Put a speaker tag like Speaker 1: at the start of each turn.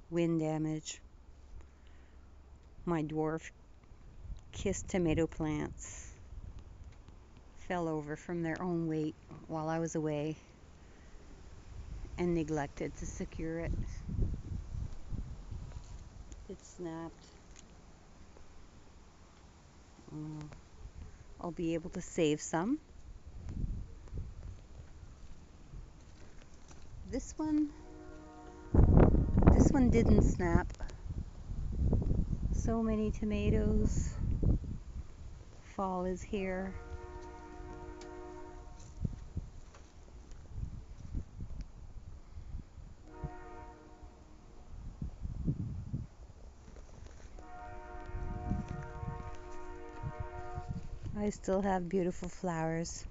Speaker 1: wind damage. My dwarf kissed tomato plants fell over from their own weight while I was away and neglected to secure it. It snapped. I'll be able to save some. This one didn't snap. So many tomatoes. Fall is here. I still have beautiful flowers.